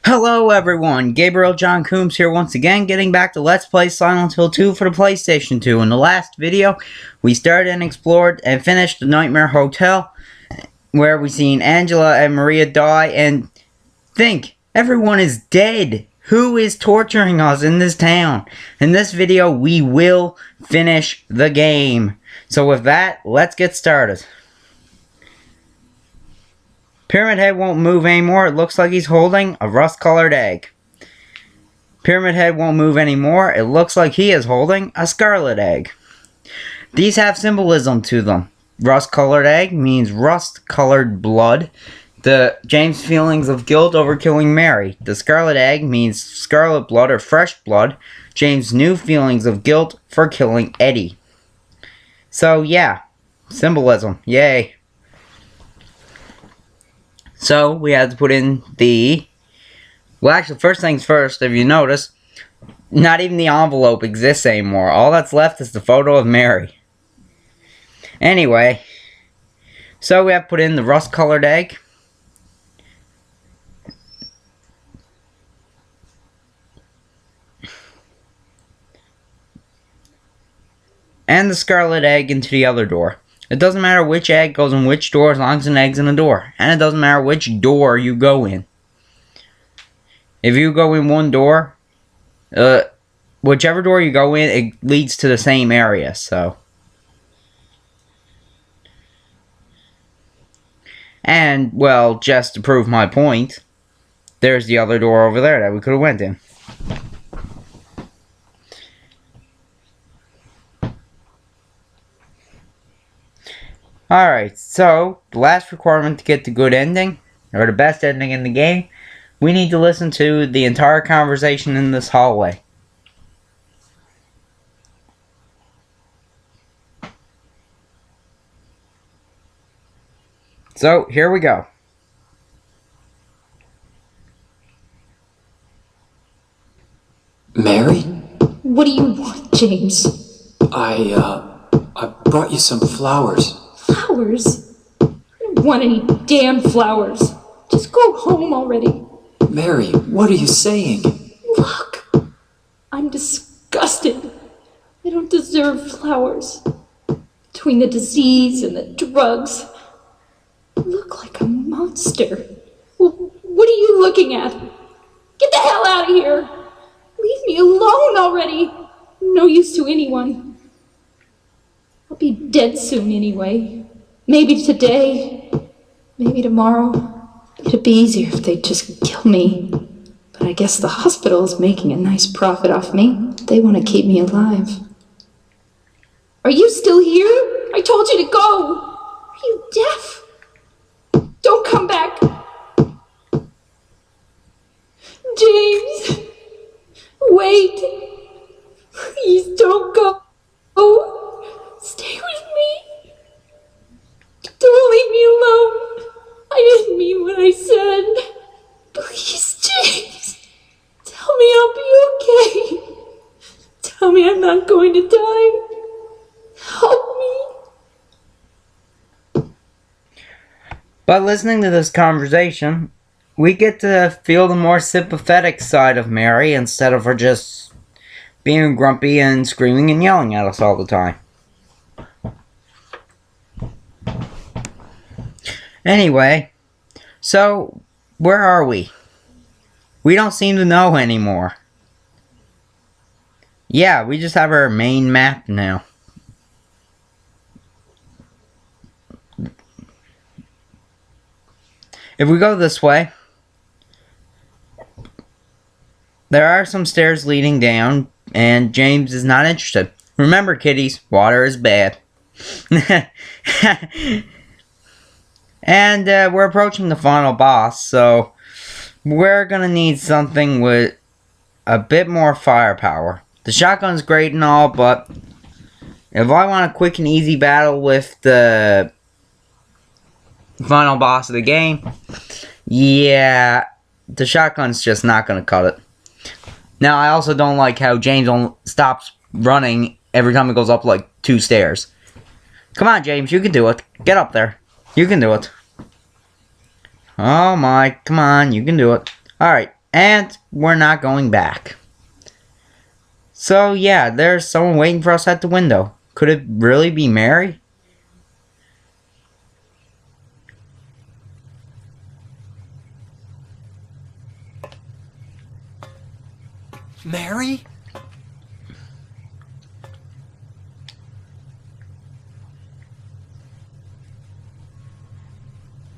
Hello everyone, Gabriel John Coombs here once again, getting back to Let's Play Silent Hill 2 for the PlayStation 2. In the last video, we started and explored and finished the Nightmare Hotel, where we seen Angela and Maria die, and think, everyone is dead. Who is torturing us in this town? In this video, we will finish the game. So with that, let's get started. Pyramid Head won't move anymore. It looks like he's holding a rust-colored egg. Pyramid Head won't move anymore. It looks like he is holding a scarlet egg. These have symbolism to them. Rust-colored egg means rust-colored blood. The James' feelings of guilt over killing Mary. The scarlet egg means scarlet blood or fresh blood. James' new feelings of guilt for killing Eddie. So yeah, symbolism. Yay. So, we had to put in the... Well, actually, first things first, if you notice, not even the envelope exists anymore. All that's left is the photo of Mary. Anyway, so we have to put in the rust-colored egg. And the scarlet egg into the other door. It doesn't matter which egg goes in which door as long as an egg's in the door. And it doesn't matter which door you go in. If you go in one door, whichever door you go in, it leads to the same area, so. And, well, just to prove my point, there's the other door over there that we could have went in. Alright, so, the last requirement to get the good ending, or the best ending in the game, we need to listen to the entire conversation in this hallway. So, here we go. Mary? What do you want, James? I brought you some flowers. Flowers? I don't want any damn flowers. Just go home already. Mary, what are you saying? Look, I'm disgusted. I don't deserve flowers. Between the disease and the drugs, I look like a monster. Well, what are you looking at? Get the hell out of here. Leave me alone already. No use to anyone. I'll be dead soon anyway. Maybe today, maybe tomorrow. It'd be easier if they'd just kill me. But I guess the hospital is making a nice profit off me. They want to keep me alive. Are you still here? I told you to go. Are you deaf? Don't come back. James, wait. Please don't go. Stay with me. Don't leave me alone. I didn't mean what I said. Please, James. Tell me I'll be okay. Tell me I'm not going to die. Help me. By listening to this conversation, we get to feel the more sympathetic side of Mary instead of her just being grumpy and screaming and yelling at us all the time. Anyway, so, where are we? We don't seem to know anymore. Yeah, we just have our main map now. If we go this way, there are some stairs leading down, and James is not interested. Remember, kiddies, water is bad. And we're approaching the final boss, so we're gonna need something with a bit more firepower. The shotgun's great and all, but if I want a quick and easy battle with the final boss of the game, yeah, the shotgun's just not gonna cut it. Now, I also don't like how James stops running every time it goes up like 2 stairs. Come on, James, you can do it. Get up there. You can do it. Oh my, come on, you can do it. Alright, and we're not going back. So yeah, there's someone waiting for us at the window. Could it really be Mary? Mary?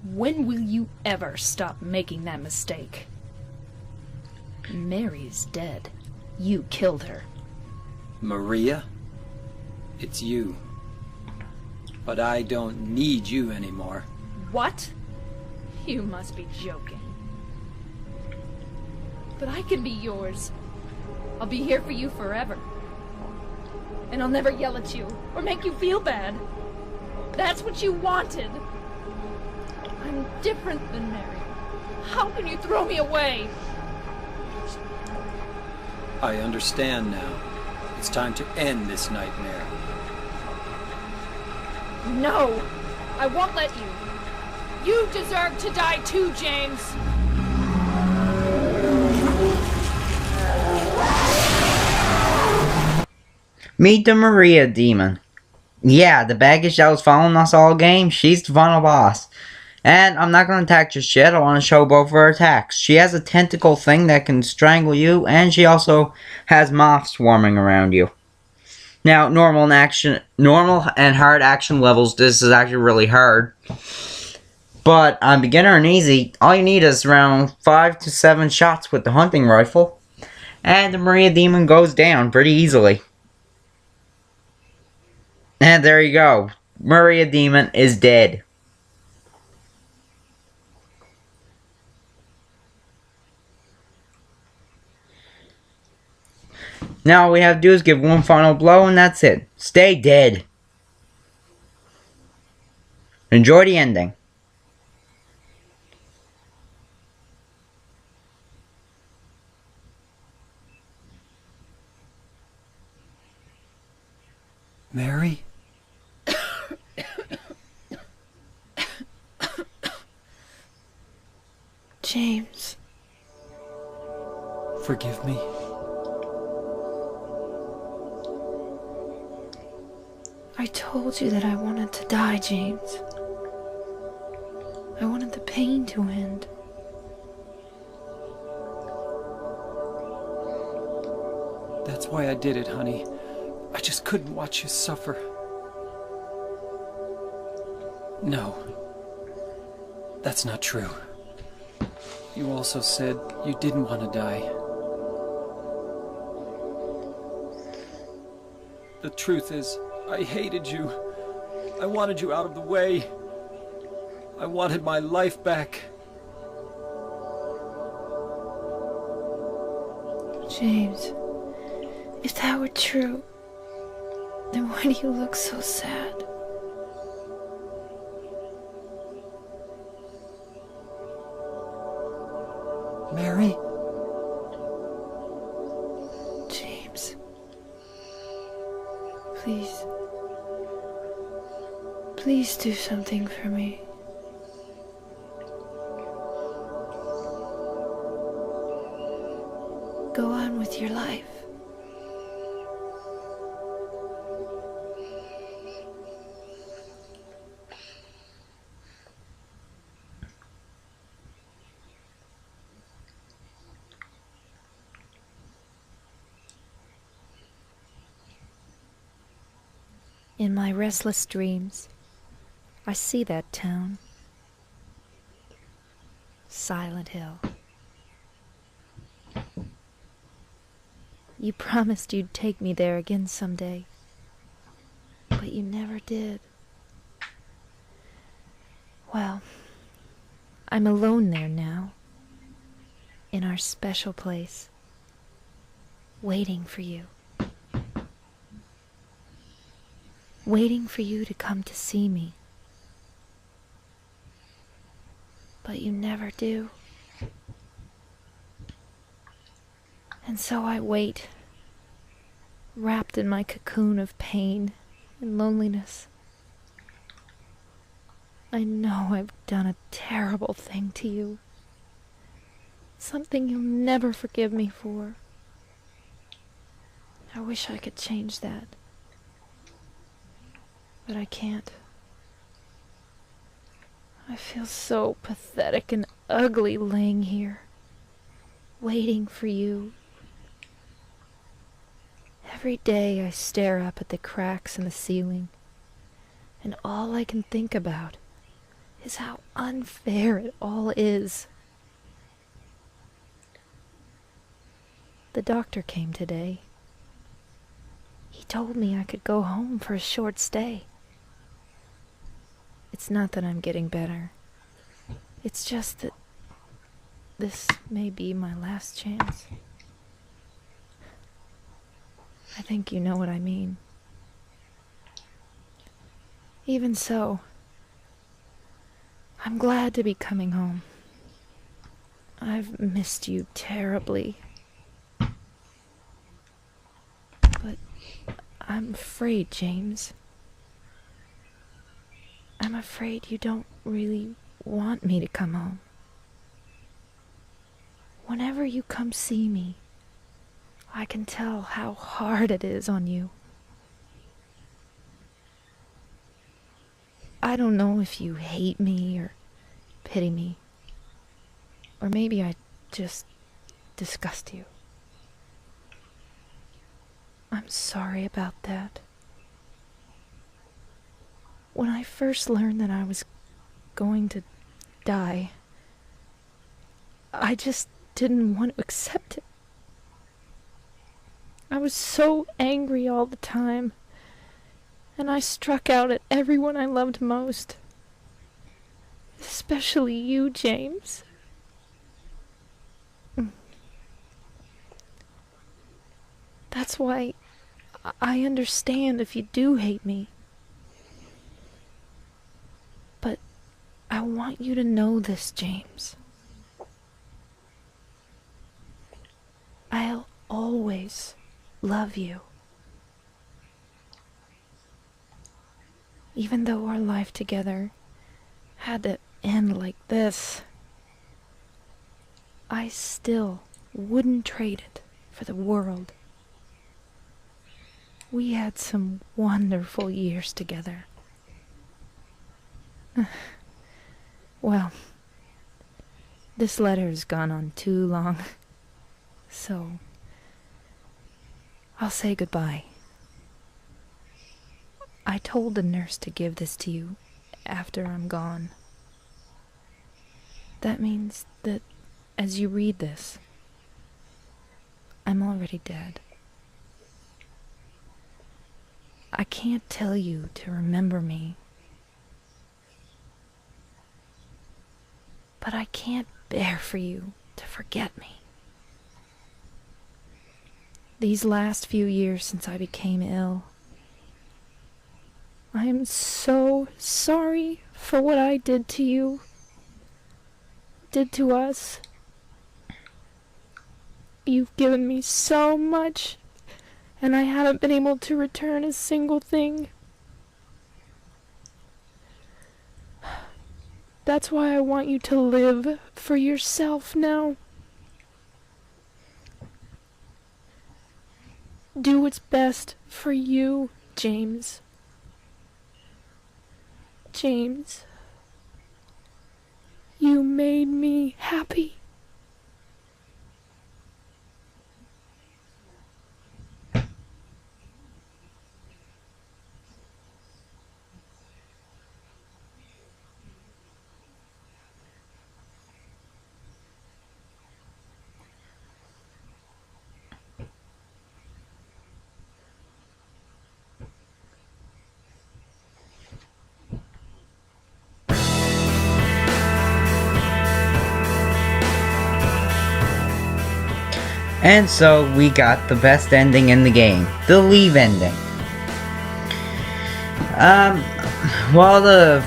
When will you ever stop making that mistake? Mary's dead. You killed her. Maria? It's you. But I don't need you anymore. What? You must be joking. But I can be yours. I'll be here for you forever. And I'll never yell at you or make you feel bad. That's what you wanted. I'm different than Mary. How can you throw me away? I understand now. It's time to end this nightmare. No! I won't let you. You deserve to die too, James. Meet the Maria demon. Yeah, the baggage that was following us all game, she's the final boss. And I'm not going to attack just yet, I want to show both of her attacks. She has a tentacle thing that can strangle you, and she also has moths swarming around you. Now, normal and hard action levels, this is actually really hard. But on beginner and easy, all you need is around 5 to 7 shots with the hunting rifle. And the Maria demon goes down pretty easily. And there you go. Maria demon is dead. Now all we have to do is give one final blow and that's it. Stay dead. Enjoy the ending. Mary? James. Forgive me. I told you that I wanted to die, James. I wanted the pain to end. That's why I did it, honey. I just couldn't watch you suffer. No. That's not true. You also said you didn't want to die. The truth is, I hated you. I wanted you out of the way. I wanted my life back. James, if that were true, then why do you look so sad? Mary? James, please. Please do something for me. Go on with your life. In my restless dreams, I see that town. Silent Hill. You promised you'd take me there again someday, but you never did. Well, I'm alone there now, in our special place, waiting for you. Waiting for you to come to see me. But you never do. And so I wait, wrapped in my cocoon of pain and loneliness. I know I've done a terrible thing to you. Something you'll never forgive me for. I wish I could change that. But I can't. I feel so pathetic and ugly laying here, waiting for you. Every day I stare up at the cracks in the ceiling, and all I can think about is how unfair it all is. The doctor came today. He told me I could go home for a short stay. It's not that I'm getting better. It's just that this may be my last chance. I think you know what I mean. Even so, I'm glad to be coming home. I've missed you terribly. But I'm afraid, James. I'm afraid you don't really want me to come home. Whenever you come see me, I can tell how hard it is on you. I don't know if you hate me or pity me, or maybe I just disgust you. I'm sorry about that. When I first learned that I was going to die, I just didn't want to accept it. I was so angry all the time, and I struck out at everyone I loved most. Especially you, James. That's why I understand if you do hate me. But I want you to know this, James. I'll always love you. Even though our life together had to end like this, I still wouldn't trade it for the world. We had some wonderful years together. Well, this letter has gone on too long, so I'll say goodbye. I told the nurse to give this to you after I'm gone. That means that as you read this, I'm already dead. I can't tell you to remember me, but I can't bear for you to forget me. These last few years since I became ill, I am so sorry for what I did to you, did to us. You've given me so much, and I haven't been able to return a single thing. That's why I want you to live for yourself now. Do what's best for you, James. James, you made me happy. And so we got the best ending in the game, the leave ending. While the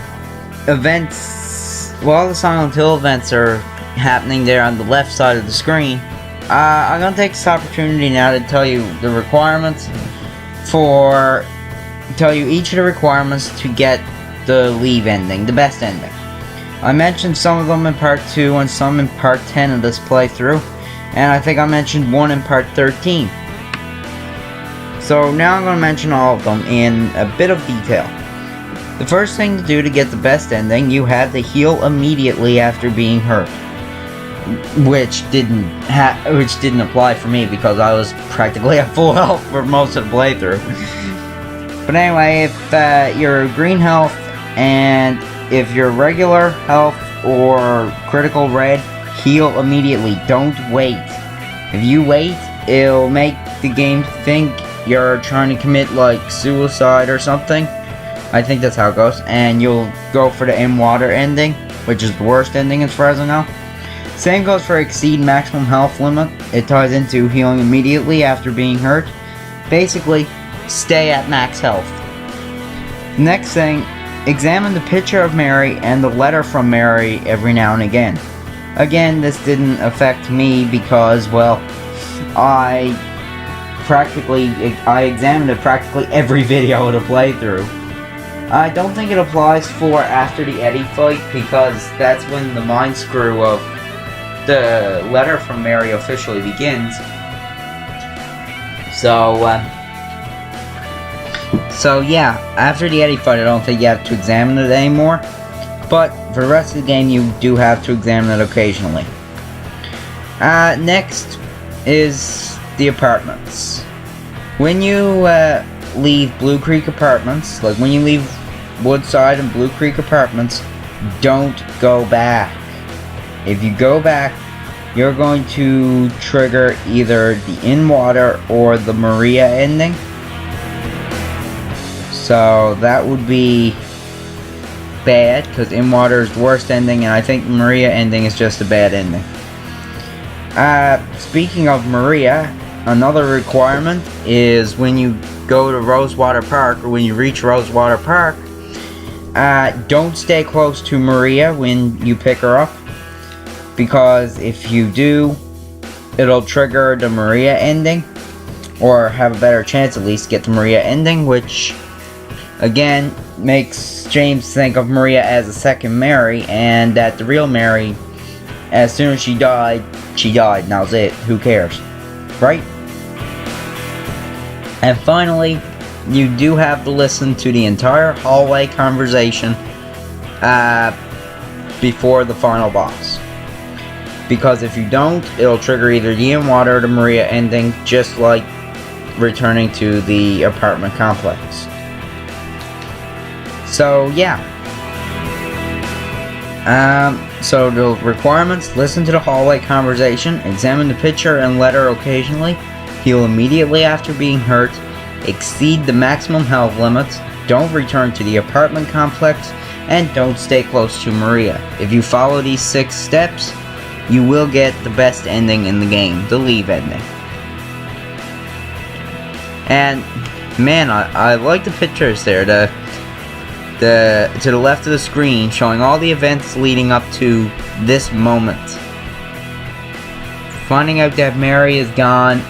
Silent Hill events are happening there on the left side of the screen, I'm gonna take this opportunity now to tell you the requirements tell you each of the requirements to get the leave ending, the best ending. I mentioned some of them in part 2 and some in part 10 of this playthrough, and I think I mentioned one in part 13. So now I'm going to mention all of them in a bit of detail. The first thing to do to get the best ending, you have to heal immediately after being hurt. Which didn't apply for me because I was practically at full health for most of the playthrough. But anyway, if you're green health and if you're regular health or critical red, heal immediately. Don't wait. If you wait, it'll make the game think you're trying to commit like suicide or something. I think that's how it goes. And you'll go for the in water ending, which is the worst ending as far as I know. Same goes for exceed maximum health limit. It ties into healing immediately after being hurt. Basically, stay at max health. Next thing, examine the picture of Mary and the letter from Mary every now and again. Again, this didn't affect me because, well, I examined it practically every video to play through. I don't think it applies for after the Eddie fight because that's when the mind screw of the letter from Mary officially begins. So yeah, after the Eddie fight I don't think you have to examine it anymore, but for the rest of the game you do have to examine it occasionally. Next is the apartments. When you leave Blue Creek Apartments, like when you leave Woodside and Blue Creek Apartments, don't go back. If you go back, you're going to trigger either the in water or the Maria ending. So that would be bad, because in water is the worst ending, and I think the Maria ending is just a bad ending. Speaking of Maria, another requirement is when you go to Rosewater Park, or when you reach Rosewater Park, don't stay close to Maria when you pick her up, because if you do, it'll trigger the Maria ending, or have a better chance at least to get the Maria ending, which again makes James think of Maria as a second Mary, and that the real Mary, as soon as she died, and that was it. Who cares, right? And finally, you do have to listen to the entire hallway conversation before the final boss. Because if you don't, it'll trigger either the in water or the Maria ending, just like returning to the apartment complex. So yeah. So the requirements: listen to the hallway conversation, examine the picture and letter occasionally, heal immediately after being hurt, exceed the maximum health limits, don't return to the apartment complex, and don't stay close to Maria. If you follow these 6 steps, you will get the best ending in the game, the leave ending. And man, I like the pictures there, to the left of the screen, showing all the events leading up to this moment. Finding out that Mary is gone,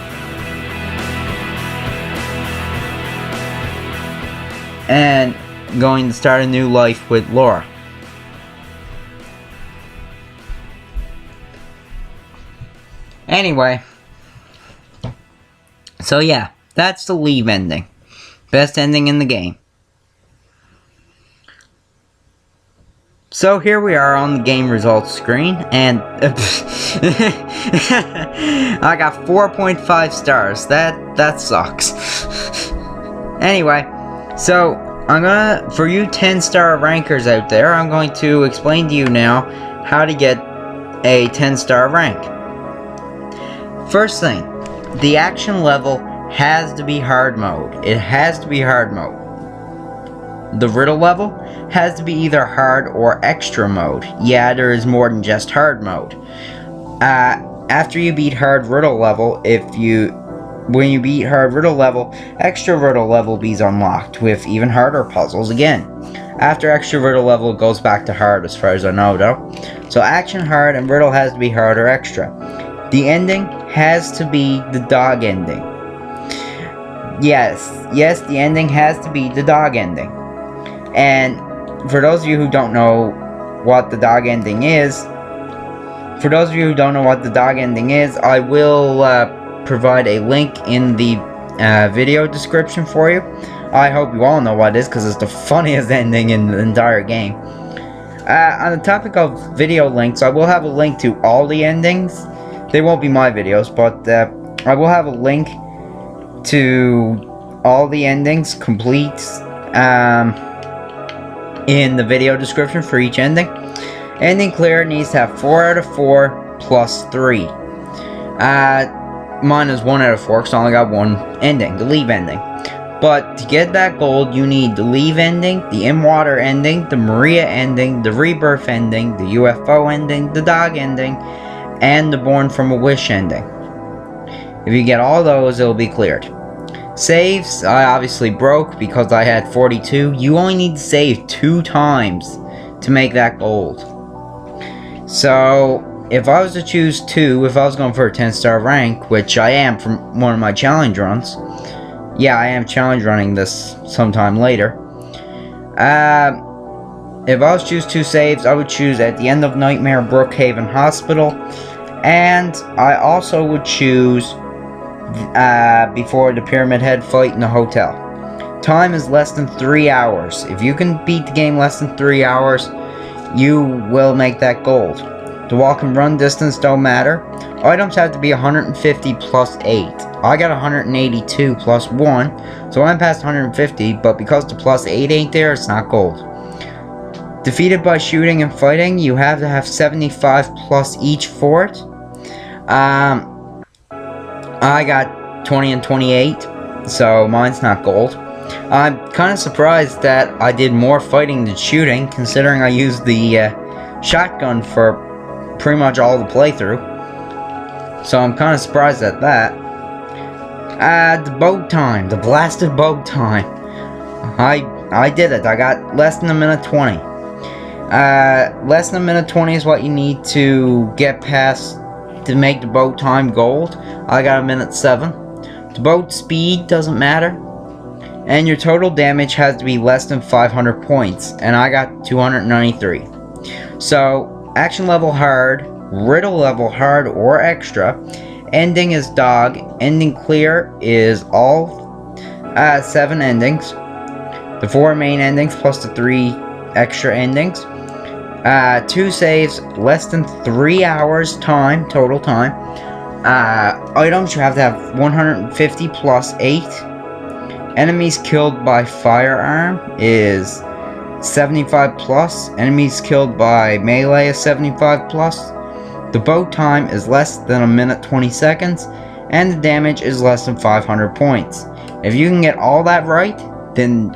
and going to start a new life with Laura. Anyway, so yeah, that's the leave ending. Best ending in the game. So here we are on the game results screen, and I got 4.5 stars. That sucks. Anyway, so I'm gonna, for you 10-star rankers out there, I'm going to explain to you now how to get a 10-star rank. First thing, the action level has to be hard mode. It has to be hard mode. The riddle level has to be either hard or extra mode. Yeah, there is more than just hard mode. After you beat hard riddle level, when you beat hard riddle level, extra riddle level is unlocked with even harder puzzles again. After extra riddle level, it goes back to hard as far as I know though. So action hard and riddle has to be hard or extra. The ending has to be the dog ending. Yes, the ending has to be the dog ending. And for those of you who don't know what the dog ending is, for those of you who don't know what the dog ending is, I will provide a link in the video description for you. I hope you all know what it is, because it's the funniest ending in the entire game. On the topic of video links, I will have a link to all the endings. They won't be my videos, but I will have a link to all the endings complete in the video description for each ending. Ending clear needs to have 4 out of 4 plus 3. Mine is 1 out of 4 because I only got one ending, the leave ending. But to get that gold, you need the leave ending, the in-water ending, the Maria ending, the rebirth ending, the UFO ending, the dog ending, and the born from a wish ending. If you get all those, it'll be cleared. Saves, I obviously broke because I had 42. You only need to save 2 times to make that gold. So, if I was to choose 2, if I was going for a 10-star rank, which I am from one of my challenge runs, yeah, I am challenge running this sometime later. If I was to choose 2 saves, I would choose at the end of Nightmare Brookhaven Hospital, and I also would choose before the Pyramid Head fight in the hotel. Time is less than 3 hours. If you can beat the game less than 3 hours, you will make that gold. The walk and run distance don't matter. Items have to be 150 plus 8. I got 182 plus 1, so I'm past 150, but because the plus 8 ain't there, it's not gold. Defeated by shooting and fighting, you have to have 75 plus each for it. I got 20 and 28, so mine's not gold. I'm kind of surprised that I did more fighting than shooting, considering I used the shotgun for pretty much all the playthrough. So I'm kind of surprised at that. The boat time, the blasted boat time. I did it. I got less than a minute 20. Less than a minute 20 is what you need to get past to make the boat time gold. I got a minute 7. The boat speed doesn't matter. And your total damage has to be less than 500 points. And I got 293. So, action level hard, riddle level hard or extra. Ending is dog. Ending clear is all 7 endings. The 4 main endings plus the 3 extra endings. 2 saves, less than 3 hours time, total time. Items, you have to have 150 plus 8. Enemies killed by firearm is 75 plus. Enemies killed by melee is 75 plus. The boat time is less than a minute 20 seconds. And the damage is less than 500 points. If you can get all that right, then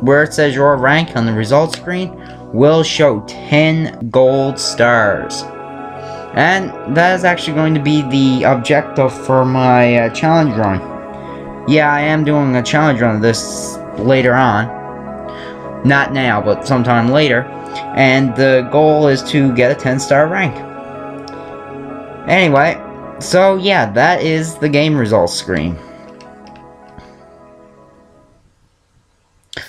where it says your rank on the results screen will show 10 gold stars. And that is actually going to be the objective for my challenge run. Yeah, I am doing a challenge run of this later on. Not now, but sometime later. And the goal is to get a 10-star rank. Anyway, so yeah, that is the game results screen.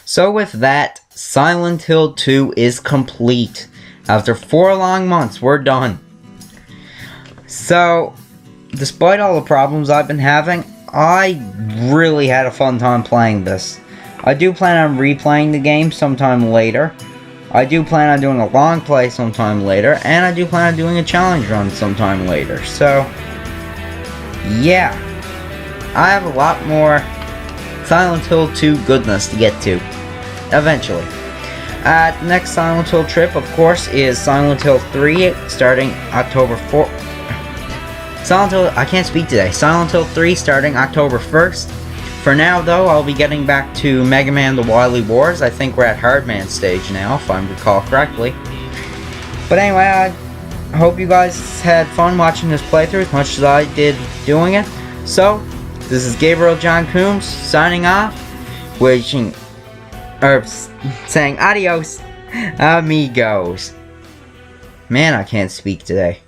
So with that, Silent Hill 2 is complete. After 4 long months, we're done. So, despite all the problems I've been having, I really had a fun time playing this. I do plan on replaying the game sometime later. I do plan on doing a long play sometime later. And I do plan on doing a challenge run sometime later. So, yeah. I have a lot more Silent Hill 2 goodness to get to. Eventually. The next Silent Hill trip, of course, is Silent Hill 3 starting October 4th. I can't speak today. Silent Hill 3 starting October 1st. For now, though, I'll be getting back to Megaman the Wily Wars. I think we're at Hardman stage now, if I recall correctly. But anyway, I hope you guys had fun watching this playthrough as much as I did doing it. So, this is Gabriel John Coombs signing off, saying adios, amigos. Man, I can't speak today.